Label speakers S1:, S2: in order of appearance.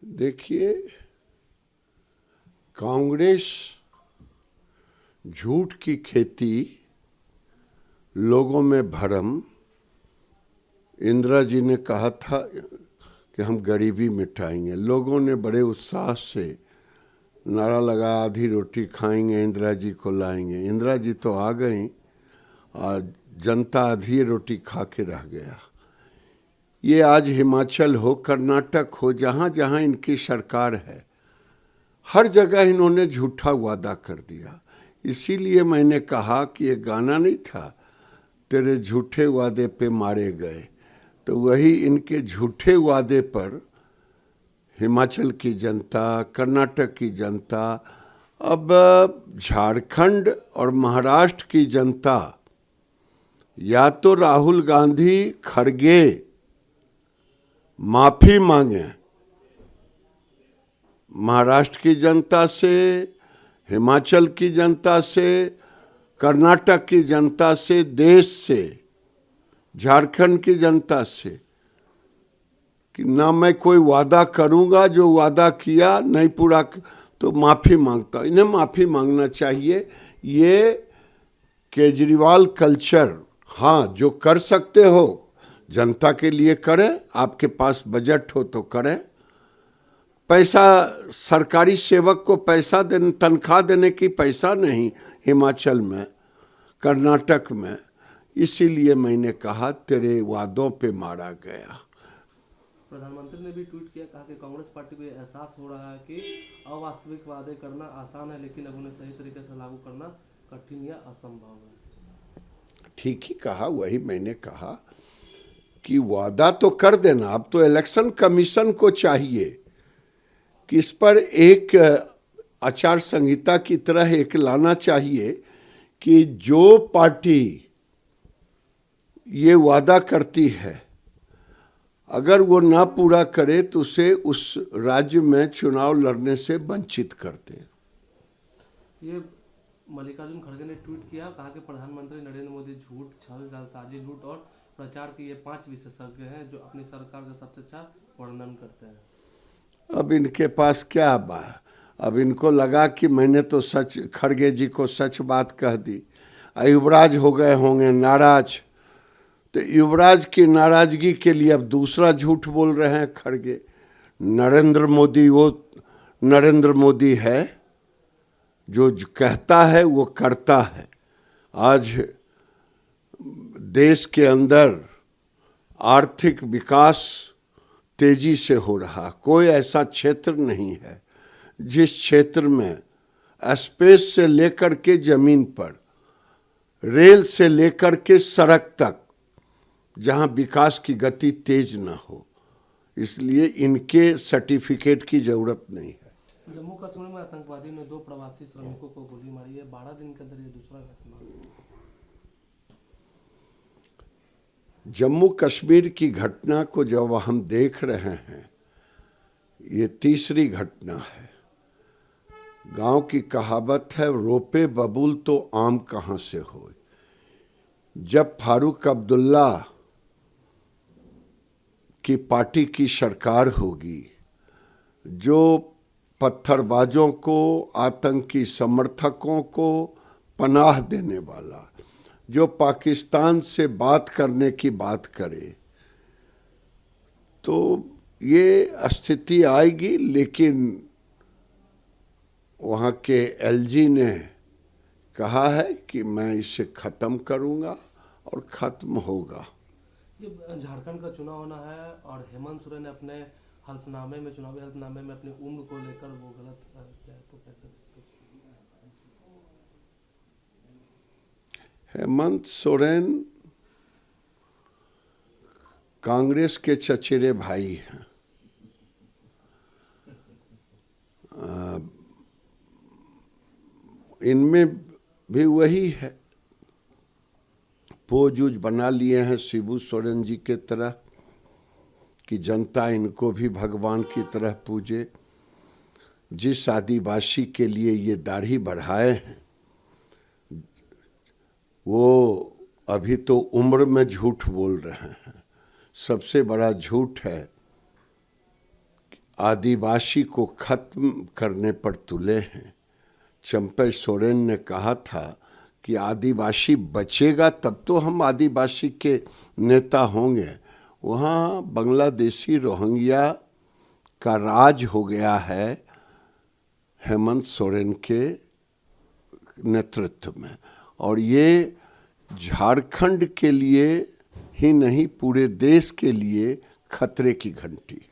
S1: देखिए, कांग्रेस झूठ की खेती, लोगों में भरम। इंदिरा जी ने कहा था कि हम गरीबी मिटाएंगे। लोगों ने बड़े उत्साह से नारा लगा, आधी रोटी खाएंगे, इंदिरा जी को लाएंगे। इंदिरा जी तो आ गई और जनता आधी रोटी खा के रह गया। ये आज हिमाचल हो, कर्नाटक हो, जहाँ जहाँ इनकी सरकार है, हर जगह इन्होंने झूठा वादा कर दिया। इसीलिए मैंने कहा कि ये गाना नहीं था, तेरे झूठे वादे पे मारे गए। तो वही इनके झूठे वादे पर हिमाचल की जनता, कर्नाटक की जनता, अब झारखंड और महाराष्ट्र की जनता, या तो राहुल गांधी खड़गे माफी मांगे महाराष्ट्र की जनता से, हिमाचल की जनता से, कर्नाटक की जनता से, देश से, झारखंड की जनता से, कि ना मैं कोई वादा करूंगा, जो वादा किया नहीं पूरा तो माफी मांगता। इन्हें माफी मांगना चाहिए। ये केजरीवाल कल्चर, हाँ, जो कर सकते हो जनता के लिए करें, आपके पास बजट हो तो करें। पैसा, सरकारी सेवक को पैसा देने, तनख्वाह देने की पैसा नहीं हिमाचल में, कर्नाटक में। इसीलिए मैंने कहा तेरे वादों पे मारा गया।
S2: प्रधानमंत्री ने भी ट्वीट किया, कहा कि कांग्रेस पार्टी को एहसास हो रहा है कि अवास्तविक वादे करना आसान है, लेकिन अब उन्हें सही तरीके से लागू करना कठिन या असंभव है।
S1: ठीक ही कहा, वही मैंने कहा कि वादा तो कर देना। अब तो इलेक्शन कमीशन को चाहिए कि इस पर एक आचार संहिता की तरह एक लाना चाहिए कि जो पार्टी ये वादा करती है, अगर वो ना पूरा करे तो उसे उस राज्य में चुनाव लड़ने से वंचित कर दे।
S2: ये मल्लिकार्जुन खड़गे ने ट्वीट किया, कहा कि प्रधानमंत्री नरेंद्र मोदी झूठ, छल, जालसाजी, लूट और प्रचार के ये 5 विशेषज्ञ हैं जो अपनी सरकार का सबसे अच्छा वर्णन करते हैं।
S1: अब इनके पास क्या बा? अब इनको लगा कि मैंने तो सच, खड़गे जी को सच बात कह दी। युवराज हो गए होंगे नाराज, तो युवराज की नाराजगी के लिए अब दूसरा झूठ बोल रहे हैं खड़गे। नरेंद्र मोदी वो नरेंद्र मोदी है जो कहता है वो करता है। आज देश के अंदर आर्थिक विकास तेजी से हो रहा। कोई ऐसा क्षेत्र नहीं है जिस क्षेत्र में स्पेस से लेकर के जमीन पर, रेल से लेकर के सड़क तक, जहां विकास की गति तेज ना हो। इसलिए इनके सर्टिफिकेट की जरूरत नहीं है।
S2: जम्मू कश्मीर में आतंकवादी ने 2 प्रवासी श्रमिकों को गोली मारी है। 12 दिन के अंदर ये दूसरा घटना।
S1: जम्मू कश्मीर की घटना को जब हम देख रहे हैं, ये तीसरी घटना है। गांव की कहावत है, रोपे बबूल तो आम कहां से हो। जब फारूक अब्दुल्ला की पार्टी की सरकार होगी, जो पत्थरबाजों को, आतंकी समर्थकों को पनाह देने वाला, जो पाकिस्तान से बात करने की बात करे, तो ये स्थिति आएगी। लेकिन वहाँ के एलजी ने कहा है कि मैं इसे ख़त्म करूँगा और ख़त्म होगा।
S2: ये झारखंड का चुनाव होना है और हेमंत सोरेन ने अपने हल्फनामे में, चुनावी हल्फनामे में अपनी उम्र को लेकर वो गलत किया है, तो कैसे?
S1: हेमंत सोरेन कांग्रेस के चचेरे भाई हैं। इनमें भी वही है, पोज उज बना लिए हैं शिबू सोरेन जी के तरह कि जनता इनको भी भगवान की तरह पूजे। जिस आदिवासी के लिए ये दाढ़ी बढ़ाए हैं, वो अभी तो उम्र में झूठ बोल रहे हैं। सबसे बड़ा झूठ है आदिवासी को खत्म करने पर तुले हैं। चंपई सोरेन ने कहा था कि आदिवासी बचेगा तब तो हम आदिवासी के नेता होंगे। वहाँ बांग्लादेशी रोहिंग्या का राज हो गया है हेमंत सोरेन के नेतृत्व में, और ये झारखंड के लिए ही नहीं पूरे देश के लिए खतरे की घंटी है।